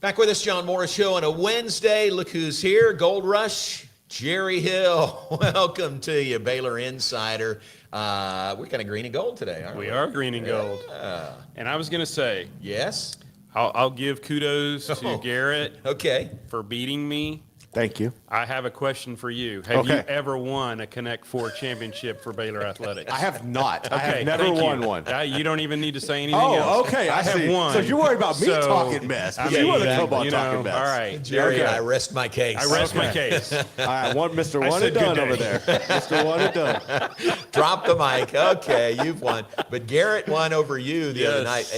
Back with us, John Morris Show on a Wednesday. Look who's here, Gold Rush, Jerry Hill. Welcome to you, Baylor Insider. We're kind of green and gold today, aren't we? We are green and gold. And I was going to say, yes, I'll give kudos to Garrett for beating me. Thank you. I have a question for you. Have you ever won a Connect Four championship for Baylor Athletics? I have not. I have never won one. You don't even need to say anything else. Oh, okay. I have won. So you're worried about me talking mess. You want to come on talking mess. All right. Jerry, I rest my case. I rest my case. All right, Mr. One and Done over there. Mr. One and Done. Drop the mic. Okay, you've won. But Garrett won over you the other night.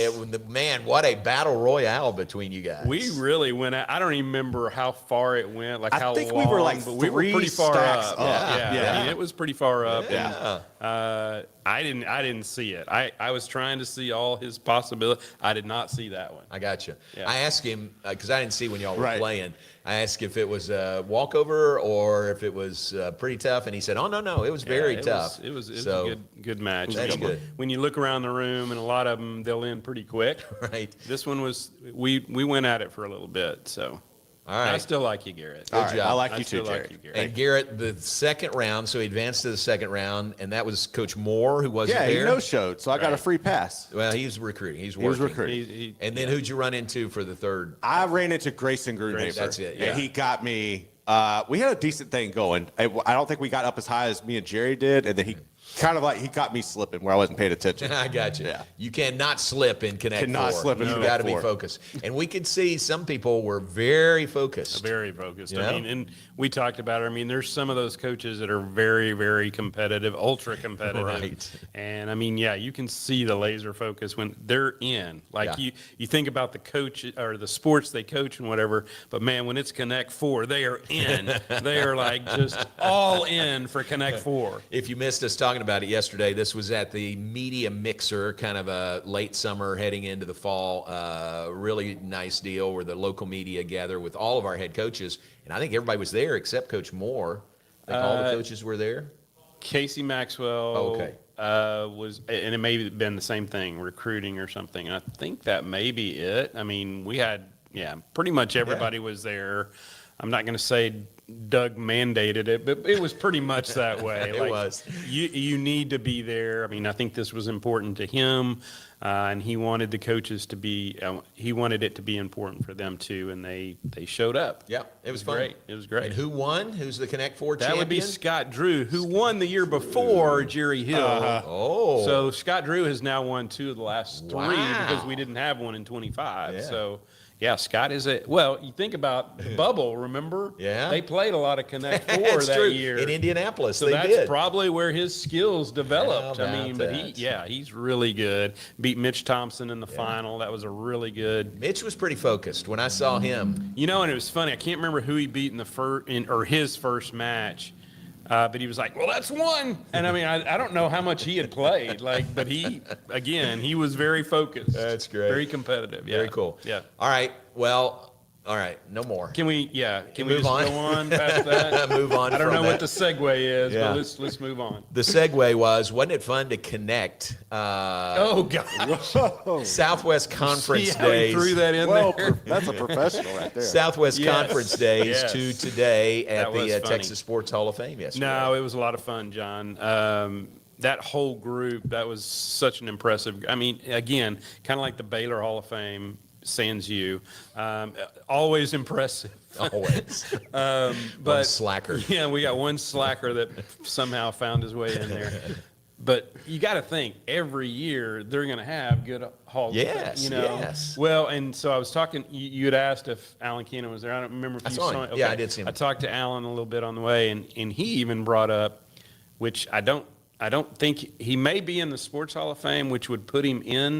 Man, what a battle royale between you guys. We really went out. I don't even remember how far it went, like how long. I think we were like but we were pretty far up. Yeah. I mean, it was pretty far up. Yeah. And, I didn't see it. I was trying to see all his possibilities. I did not see that one. I got you. Yeah. I asked him, because I didn't see when y'all were playing, I asked if it was a walkover or if it was pretty tough, and he said, oh, no, it was very tough. It was a good match. That's good. When you look around the room, and a lot of them, they'll end pretty quick. Right. This one was, we went at it for a little bit, so. All right. I still like you, Garrett. Good job. I like you too, Jerry. And Garrett, the second round, so he advanced to the second round, and that was Coach Moore who wasn't there. Yeah, he no-showed, so I got a free pass. Well, he's recruiting. He was recruiting. And then who'd you run into for the third? I ran into Grayson Grunhaver. That's it, yeah. And he got me. We had a decent thing going. I don't think we got up as high as me and Jerry did, and then he got me slipping where I wasn't paying attention. I got you. Yeah. You cannot slip in Connect Cannot Four. slip in You Connect got to be Four. focused. And we could see some people were very focused. Very focused. Yeah. I mean, and we talked about it. I mean, there's some of those coaches that are very, very competitive, ultra competitive. Right. And I mean, yeah, you can see the laser focus when they're in. Like you think about the coach or the sports they coach and whatever, but man, when it's Connect Four, they are in. They are like just all in for Connect Four. If you missed us talking about it yesterday, this was at the Media Mixer, kind of a late summer heading into the fall. Really nice deal where the local media gather with all of our head coaches. And I think everybody was there except Coach Moore. I think all the coaches were there. Casey Maxwell was, and it may have been the same thing, recruiting or something. And I think that may be it. I mean, we had, pretty much everybody was there. I'm not going to say Doug mandated it, but it was pretty much that way. It was. You need to be there. I mean, I think this was important to him, and he wanted the coaches to be. He wanted it to be important for them too, and they showed up. Yep, it was fun. Great. It was great. And who won? Who's the Connect Four champion? That would be Scott Drew, who won the year before Jerry Hill. Oh. So Scott Drew has now won 2 of the last 3 Wow. because we didn't have one in 25. Yeah. So. Yeah, Scott is you think about the bubble, remember? Yeah. They played a lot of Connect Four That's that true. year. In Indianapolis, so they that's did. probably where his skills developed. How I mean, about but that? he's really good. Beat Mitch Thompson in the final. That was a really good. Mitch was pretty focused when I saw him. You know, and it was funny. I can't remember who he beat in the his first match. But he was like, well, that's one. And I mean, I don't know how much he had played, but he was very focused. That's great. Very competitive. Yeah. Very cool. Yeah. All right. Well, all right. No more. Can we move just on? go on past that? Move on I don't from know that. what the segue is, Yeah. but let's move on. The segue wasn't it fun to connect Oh, gosh. Southwest Conference See how he days? threw that in there? That's a professional right there. Southwest Yes. Conference days Yes. to today at That was the funny. Texas Sports Hall of Fame yesterday. No, it was a lot of fun, John. That whole group, that was such an impressive. I mean, again, kind of like the Baylor Hall of Fame, sans you. Always impressive. Always. But One slacker. Yeah, we got one slacker that somehow found his way in there. But you got to think every year they're going to have good Hall. Yes, you know. yes. Well, and so I was talking. You had asked if Alan Keenan was there. I don't remember if I you saw saw him. it. Yeah, I did see him. I talked to Alan a little bit on the way, and he even brought up, which I don't think he may be in the Sports Hall of Fame, which would put him in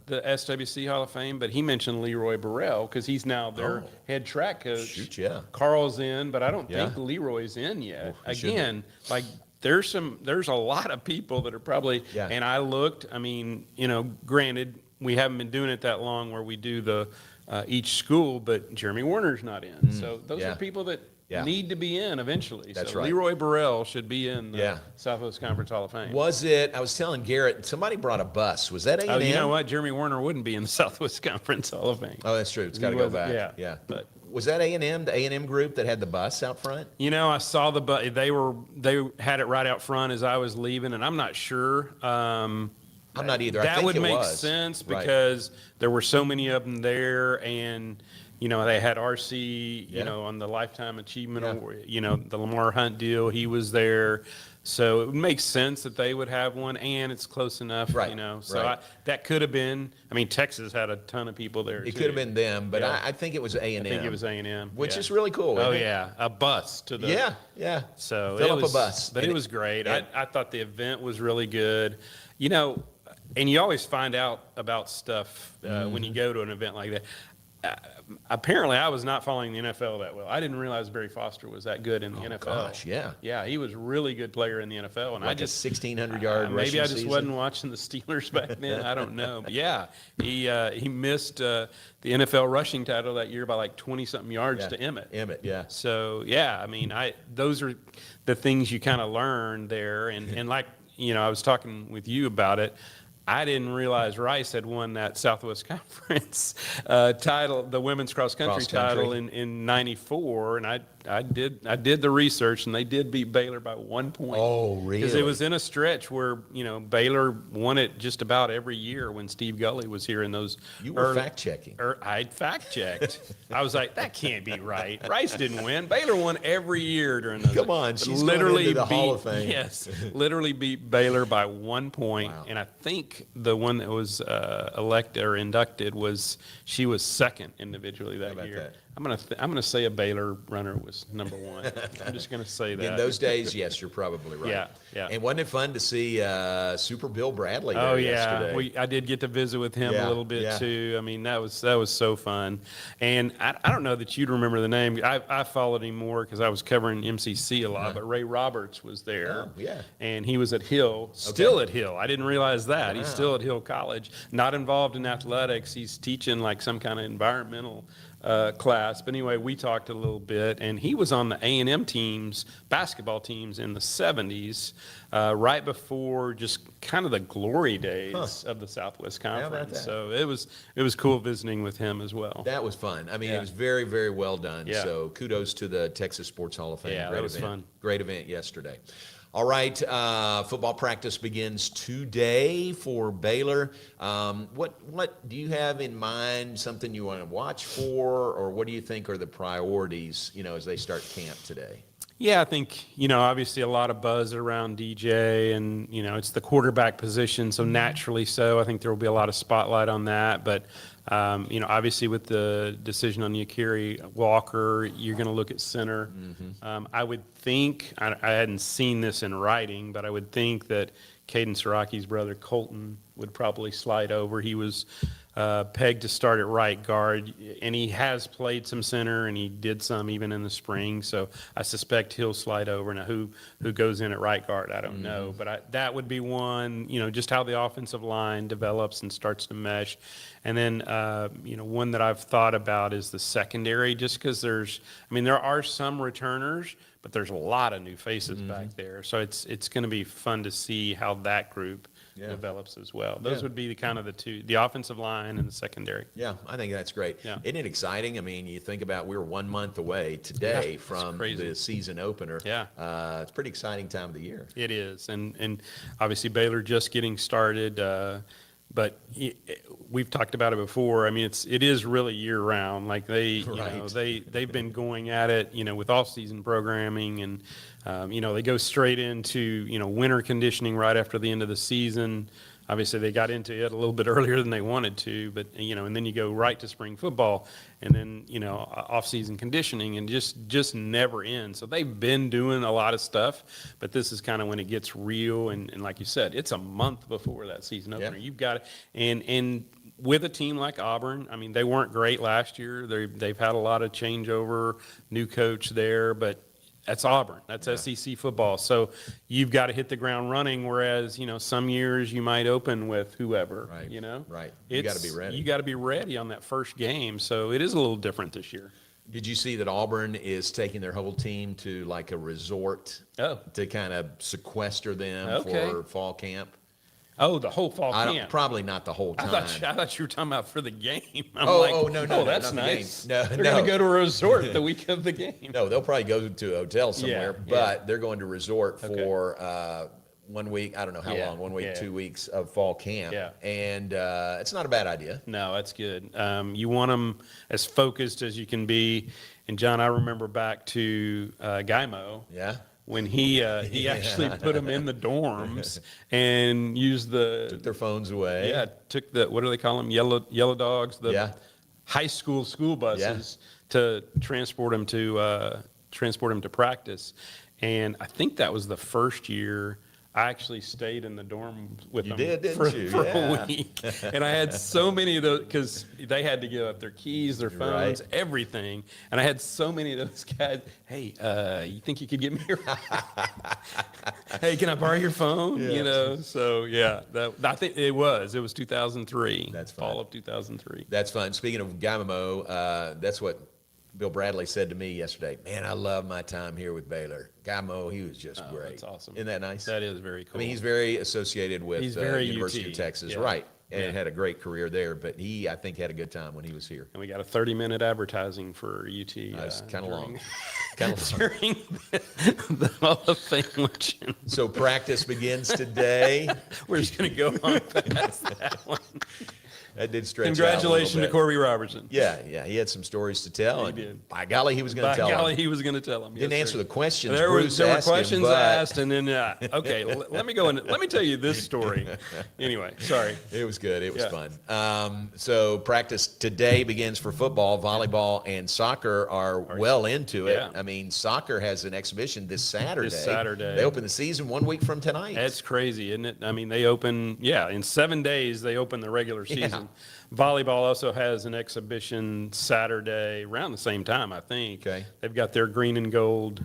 the SWC Hall of Fame. But he mentioned Leroy Burrell because he's now their head track coach. Shoot, yeah. Carl's in, but I don't Yeah. think Leroy's in yet. Well, he should be. Again, like there's a lot of people that are probably. Yeah. And I looked. I mean, granted, we haven't been doing it that long where we do the each school, but Jeremy Warner's not in. So those Yeah. are people that Yeah. need to be in eventually. That's so right. Leroy Burrell should be in the Yeah. Southwest Conference Hall of Fame. Was it? I was telling Garrett, somebody brought a bus. Was that A&M? Oh, you know what? Jeremy Warner wouldn't be in the Southwest Conference Hall of Fame. Oh, that's true. It's got to He go wasn't- back. yeah, But but- was that A&M, the A&M group that had the bus out front? You know, I saw they had it right out front as I was leaving, and I'm not sure. I'm not either. I That think would it make was. sense Right. because there were so many of them there, and you know they had RC, Yeah. you know, on the Lifetime Achievement Yeah. Award, you know, the Lamar Hunt deal. He was there, so it would make sense that they would have one, and it's close enough, Right, you know. So right. that could have been. I mean, Texas had a ton of people there. It too. could have been them, but Yeah. I think it was A&M. I think it was A&M, Which yeah. is really cool. Oh isn't it? yeah, a bus to the Yeah. So Fill it up was, a bus. but And it was great. yeah. I thought the event was really good. You know, and you always find out about stuff when Mm-hmm. you go to an event like that. Apparently, I was not following the NFL that well. I didn't realize Barry Foster was that good in the NFL. gosh, yeah. Yeah, he was a really good player in the NFL, and I Like just a 1,600-yard maybe I just season. wasn't watching the Steelers back then. I don't know, but yeah, he missed the NFL rushing title that year by like 20-something yards Yeah. to Emmett. Emmett, yeah. So yeah, I mean, those are the things you kind of learn there, and like you know, I was talking with you about it. I didn't realize Rice had won that Southwest Conference title, the women's cross country title in '94, and I did the research, and they did beat Baylor by 1 point. Oh, really? Because it was in a stretch where you know Baylor won it just about every year when Steve Gully was here in those. You were fact-checking. I fact checked. I was like, that can't be right. Rice didn't win. Baylor won every year during those. Come on, she's going into the Hall of Fame. Yes, literally beat Baylor by 1 point, Wow. and I think the one that was elected or inducted she was second individually that about year. that? I'm gonna say a Baylor runner was number one. I'm just gonna say that. In those days, yes, you're probably right. Yeah, yeah. And wasn't it fun to see Super Bill Bradley there Oh yesterday? yeah, I did get to visit with him Yeah, a little bit yeah. too. I mean, that was so fun. And I don't know that you'd remember the name. I followed him more because I was covering MCC a lot. But Ray Roberts was there. Oh, yeah. And he was at Hill, still at Hill. I didn't realize that. He's still at Hill College, not involved in athletics. He's teaching like some kind of environmental class. But anyway, we talked a little bit, and he was on the A&M teams, basketball teams in the 70s, right before just kind of the glory days of the Southwest about Conference. that? So it was cool visiting with him as well. That was fun. I mean, Yeah. it was very, very well done. Yeah. So kudos to the Texas Sports Hall of Fame. Yeah, Great that was event. fun. Great event yesterday. All right, football practice begins today for Baylor. What do you have in mind? Something you want to watch for, or what do you think are the priorities? You know, as they start camp today. Yeah, I think, obviously a lot of buzz around DJ, and, it's the quarterback position, so naturally so. I think there will be a lot of spotlight on that. But, obviously with the decision on Jakiri Walker, you're going to look at center. I would think, I hadn't seen this in writing, but I would think that Caden Siraki's brother Colton would probably slide over. He was pegged to start at right guard, and he has played some center, and he did some even in the spring. So I suspect he'll slide over. Now, who goes in at right guard, I don't know. But that would be one, just how the offensive line develops and starts to mesh. And then, one that I've thought about is the secondary, just because there are some returners, but there's a lot of new faces back there. So it's going to be fun to see how that group develops as well. Those would be the two, the offensive line and the secondary. Yeah, I think that's great. Yeah. Isn't it exciting? I mean, you think about we're 1 month away today it's from crazy. the season opener. Yeah. It's a pretty exciting time of the year. It is, and obviously Baylor just getting started, but we've talked about it before. I mean, it is really year round. Like they've been going at it, with off season programming, and they go straight into winter conditioning right after the end of the season. Obviously, they got into it a little bit earlier than they wanted to, but and then you go right to spring football, and then off-season conditioning, and just never ends. So they've been doing a lot of stuff, but this is kind of when it gets real. And like you said, it's a month before that season opener. Yeah. You've got it, and with a team like Auburn, I mean, they weren't great last year. They've had a lot of changeover, new coach there, but that's Auburn. That's SEC football. So you've got to hit the ground running, whereas, some years you might open with whoever, Right. Right. You gotta be ready. You got to be ready on that first game. So it is a little different this year. Did you see that Auburn is taking their whole team to like a resort to kind of sequester them for fall camp? Oh, the whole fall camp. Probably not the whole time. I thought you were talking about for the game. I'm no, that's not nice. The game. No, they're going to go to a resort the week of the game. No, they'll probably go to a hotel somewhere, Yeah, but they're going to resort for 1 week. I don't know how long. 1 week, 2 weeks of fall camp. Yeah. And it's not a bad idea. No, that's good. You want them as focused as you can be. And John, I remember back to Gaimo. Yeah. When he actually put them in the dorms and used Took their phones away. Yeah, took the, what do they call them? Yellow dogs, the high school buses to transport them to practice. And I think that was the first year I actually stayed in the dorm with them for a week. And I had so many of those, because they had to give up their keys, their phones, everything. And I had so many of those guys, hey, you think you could give me your hey, can I borrow your phone? Yeah. You know, so I think it was 2003. That's fun. Fall of 2003. That's fun. Speaking of Gaimo, that's what Bill Bradley said to me yesterday. Man, I love my time here with Baylor. Gaimo, he was just great. That's awesome. Isn't that nice? That is very cool. I mean, he's very associated with University UT. of Texas, Yeah. right? And had a great career there. But I think, had a good time when he was here. And we got a 30-minute advertising for UT. It's kind of long. During the Hall of Fame luncheon. So practice begins today. We're just going to go on past that one. That did stretch Congratulations out a to little Corby Robertson. bit. Yeah, he had some stories to tell. He and did. By golly, he was going to tell them. He was going to tell them. Didn't Yes, answer sir. the questions There were asked him, questions but asked, and then okay, let me go in. Let me tell you this story. Anyway, sorry. It was good. It was fun. So practice today begins for football, volleyball, and soccer are well into it. Yeah. I mean, soccer has an exhibition this Saturday. They open the season 1 week from tonight. That's crazy, isn't it? I mean, they open, in 7 days, they open the regular season. Volleyball also has an exhibition Saturday around the same time, I think. Okay. They've got their green and gold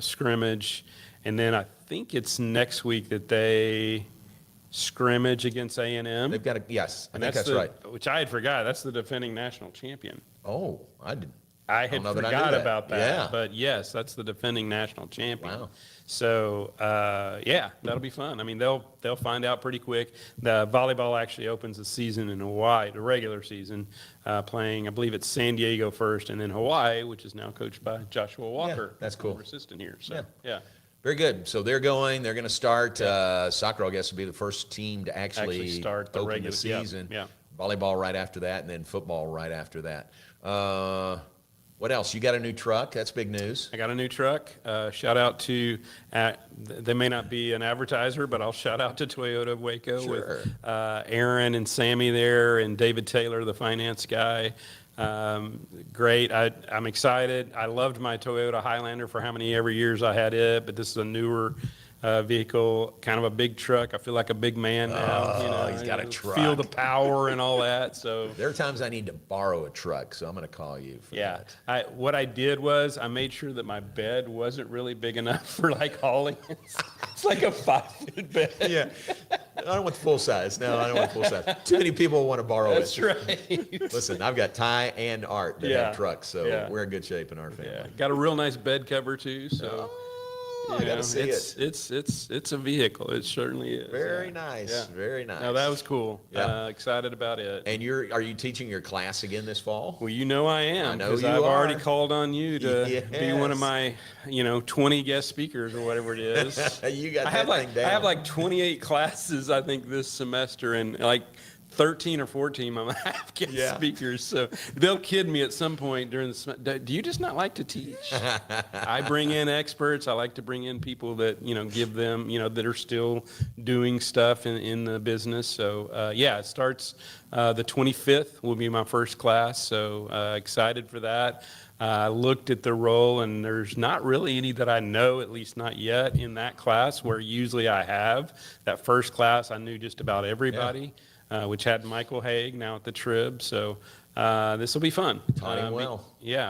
scrimmage. And then I think it's next week that they scrimmage against A&M. They've got a, yes, I And think that's right. Which I had forgot. That's the defending national champion. Oh, I didn't. I had know that I knew forgot that. about that. Yeah. But yes, that's the defending national champion. Wow. So that'll be fun. I mean, they'll find out pretty quick. The volleyball actually opens the season in Hawaii, the regular season, playing, I believe it's San Diego first, and then Hawaii, which is now coached by Joshua Walker. that's cool. Our assistant here. So yeah. Very good. So they're going to start. Soccer, I guess, will be the first team to actually start the open regular the season. Yeah. Volleyball right after that, and then football right after that. What else? You got a new truck. That's big news. I got a new truck. Shout out to, they may not be an advertiser, but I'll shout out to Toyota of Waco with Aaron and Sammy there and David Taylor, the finance guy. Great. I'm excited. I loved my Toyota Highlander for how many ever years I had it, but this is a newer vehicle, kind of a big truck. I feel like a big man now. He's got a truck. Feel the power and all that. So There are times I need to borrow a truck, so I'm going to call you for that. What I did was I made sure that my bed wasn't really big enough for like hauling. It's like a 5-foot bed. Yeah. I don't want the full size. No, I don't want full size. Too many people want to borrow That's it. right. Listen, I've got Ty and Art that have trucks, so we're in good shape in our family. Yeah. Got a real nice bed cover too. So I got to see it. It's a vehicle. It certainly is. Very nice. Yeah. Very nice. No, that was cool. Yeah. Excited about it. And are you teaching your class again this fall? Well, you know I am. I know because you I've already are. called on you to be one of Yes. my, 20 guest speakers or whatever it is. You got I have that thing down. I have like 28 classes, I think, this semester, and like 13 or 14 I'm gonna have guest speakers. So they'll kid me at some point during the semester. Do you just not like to teach? I bring in experts. I like to bring in people that, give them, that are still doing stuff in the business. So it starts the 25th will be my first class. So excited for that. I looked at the role, and there's not really any that I know, at least not yet, in that class, where usually I have. That first class, I knew just about everybody, which had Michael Haig now at the Trib. So this will be fun. Taught him well.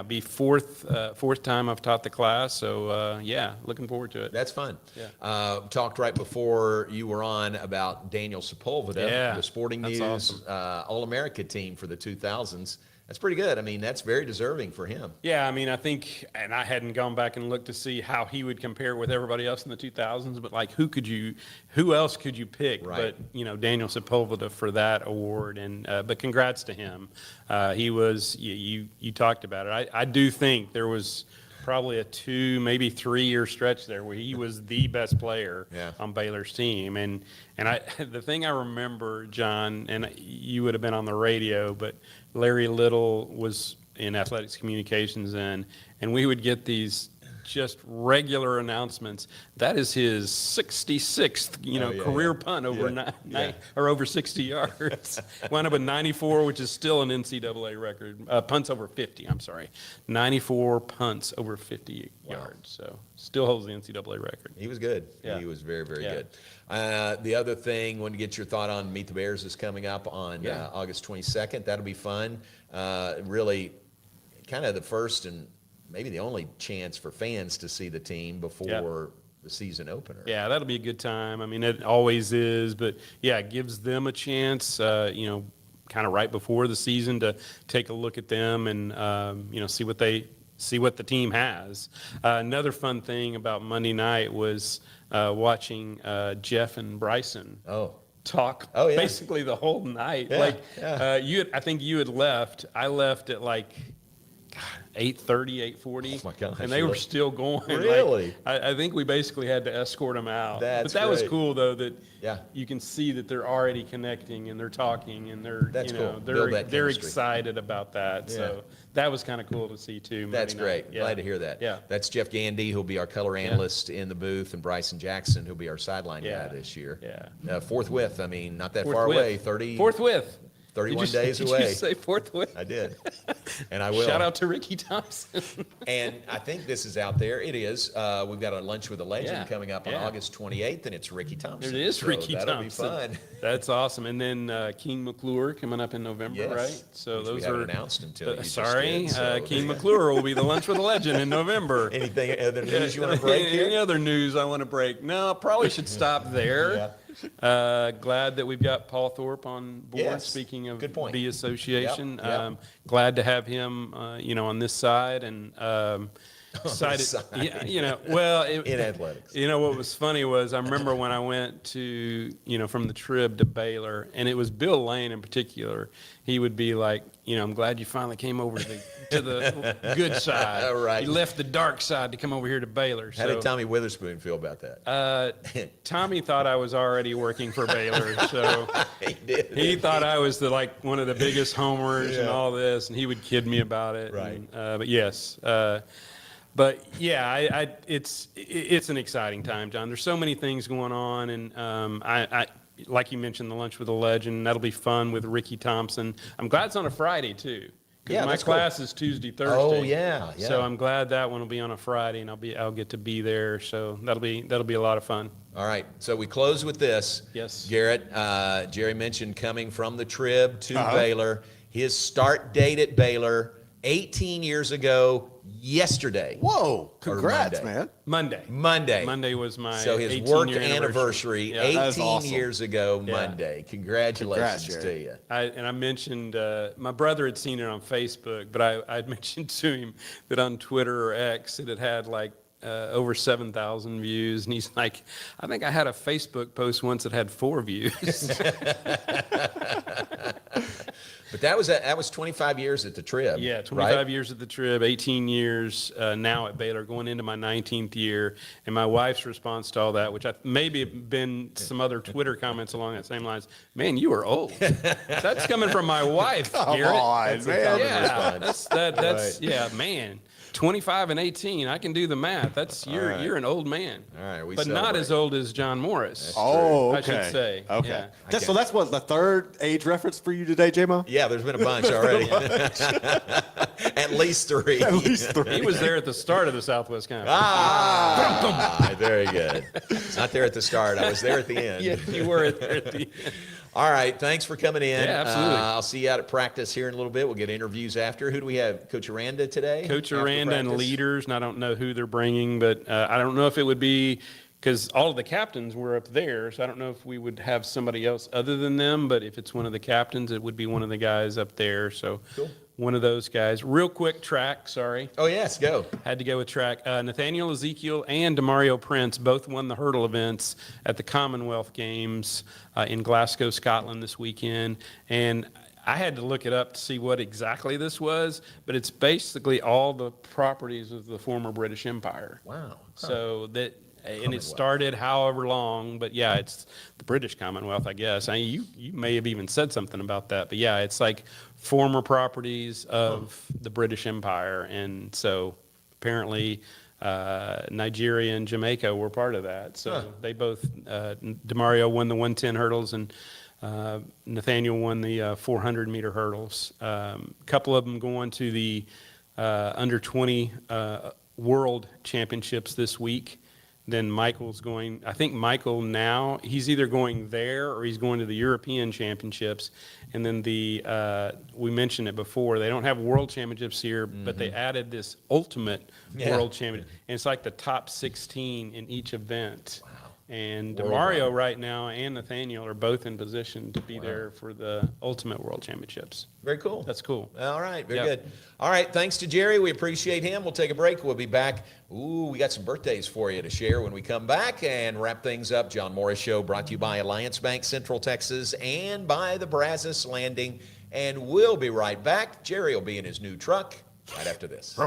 Be fourth time I've taught the class. So looking forward to it. That's fun. Yeah. Talked right before you were on about Daniel Sepulveda, Yeah, the Sporting that's News All-America team for the 2000s. That's pretty good. I mean, that's very deserving for him. Yeah, I mean, I think, and I hadn't gone back and looked to see how he would compare with everybody else in the 2000s, but like, who else could you pick? Right. But, Daniel Sepulveda for that award. And, but congrats to him. He was, you talked about it. I do think there was probably a 2, maybe 3-year stretch there where he was the best player on Baylor's team. And the thing I remember, John, and you would have been on the radio, but Larry Little was in athletics communications and we would get these just regular announcements. That is his 66th, career punt over over 60 yards. Wound up with 94, which is still an NCAA record. Punts over 50. I'm sorry, 94 punts over 50 yards. So still holds the NCAA record. He was good. Yeah. He was very, very good. The other thing, wanted to get your thought on Meet the Bears is coming up on August 22nd. That'll be fun. Really, kind of the first and maybe the only chance for fans to see the team before the season opener. Yeah, that'll be a good time. I mean, it always is, but it gives them a chance, kind of right before the season to take a look at them and, see what the team has. Another fun thing about Monday night was watching Jeff and Bryson talk basically the whole night. I think you had left. I left at 8:30, 8:40. Oh my gosh, and they were still going. Really? I think we basically had to escort them out. That's but that was great. cool though that you can see that they're already connecting and they're talking and they're cool. they're Build that they're chemistry. excited about that. So that was kind of cool to see too. That's Monday night. great. Glad to hear that. Yeah. That's Jeff Gandy, who'll be our color analyst in the booth, and Bryson Jackson, who'll be our sideline guy this year. Yeah. Forthwith. I mean, not that Forthwith. far away. 31 Forthwith. days away. Did you say forthwith? I did. And I will. Shout out to Ricky Thompson. And I think this is out there. It is. We've got a Lunch with a Legend coming up on August 28th, and it's Ricky Thompson. It is So Ricky that'll Thompson. That'll be fun. That's awesome. And then King McClure coming up in November, right? So Which those we haven't are announced until you just sorry, did, so. King McClure will be the Lunch with a Legend in November. Anything other news you want to break here? Any other news I want to break? No, I probably should stop there. Glad that we've got Paul Thorpe on board. Yes. Speaking of Good point. the association, Yep. glad to have him, on this side and excited. side. In athletics. What was funny was I remember when I went to from the Trib to Baylor, and it was Bill Lane in particular. He would be like, I'm glad you finally came over to the good side. Right. You left the dark side to come over here to Baylor. How did Tommy Witherspoon feel about that? Tommy thought I was already working for Baylor, so He did. he thought I was one of the biggest homers and all this, and he would kid me about it. Right. But yes. But yeah, it's an exciting time, John. There's so many things going on, and I like you mentioned, the Lunch with a Legend. That'll be fun with Ricky Thompson. I'm glad it's on a Friday too. Yeah, my that's cool. class is Tuesday, Thursday. Oh, yeah. So I'm glad that one will be on a Friday, and I'll get to be there. So that'll be a lot of fun. All right, so we close with this. Yes. Garrett, Jerry mentioned coming from the Trib to Baylor. His start date at Baylor, 18 years ago, yesterday. Whoa! Congrats, Monday. man. Monday. Monday. Monday was my So his 18-year work anniversary, Yeah. 18 awesome. years ago, Yeah. Monday. Congratulations Congrats, to you. I mentioned, my brother had seen it on Facebook, but I'd mentioned to him that on Twitter or X, it had over 7,000 views. And he's like, I think I had a Facebook post once that had 4 views. But that was 25 years at the Trib. Yeah, 25 right? years at the Trib, 18 years now at Baylor, going into my 19th year. And my wife's response to all that, which maybe have been some other Twitter comments along that same lines, man, you are old. That's coming from my wife, Garrett. on, man. Yeah, that's Right. yeah, man. 25 and 18, I can do the math. That's you're an old man. All right, we but not celebrate. as old as John Morris. Oh, okay. I should say. Okay. Yeah. So that's what the third age reference for you today, J-Mo? Yeah, there's been a bunch already. At least 3. At least 3. He was there at the start of the Southwest Conference. Very good. Not there at the start. I was there at the end. Yeah, you were there at the end. All right, thanks for coming in. Yeah, absolutely. I'll see you out at practice here in a little bit. We'll get interviews after. Who do we have? Coach Aranda today? Coach after Aranda and practice? leaders, and I don't know who they're bringing, but I don't know if it would be because all of the captains were up there, so I don't know if we would have somebody else other than them, but if it's one of the captains, it would be one of the guys up there. So Cool. one of those guys. Real quick track, sorry. Oh, yes, go. Had to go with track. Nathaniel Ezekiel and Demario Prince both won the hurdle events at the Commonwealth Games in Glasgow, Scotland this weekend. And I had to look it up to see what exactly this was, but it's basically all the properties of the former British Empire. Wow. So that, and it started however long, but yeah, it's the British Commonwealth, I guess. You may have even said something about that, but yeah, it's like former properties of the British Empire. And so apparently Nigeria and Jamaica were part of that. So they both, Demario won the 110 hurdles and Nathaniel won the 400-meter hurdles. A couple of them going to the under 20 World Championships this week. Then Michael's going, I think Michael now, he's either going there or he's going to the European Championships. And then we mentioned it before, they don't have World Championships here, but they added this Ultimate World Championship. And it's like the top 16 in each event. Wow. And Demario right now and Nathaniel are both in position to be there for the Ultimate World Championships. Very cool. That's cool. All right, very good. All right, thanks to Jerry. We appreciate him. We'll take a break. We'll be back. We got some birthdays for you to share when we come back and wrap things up. John Morris Show brought to you by Alliance Bank Central Texas and by the Brazos Landing. And we'll be right back. Jerry will be in his new truck right after this.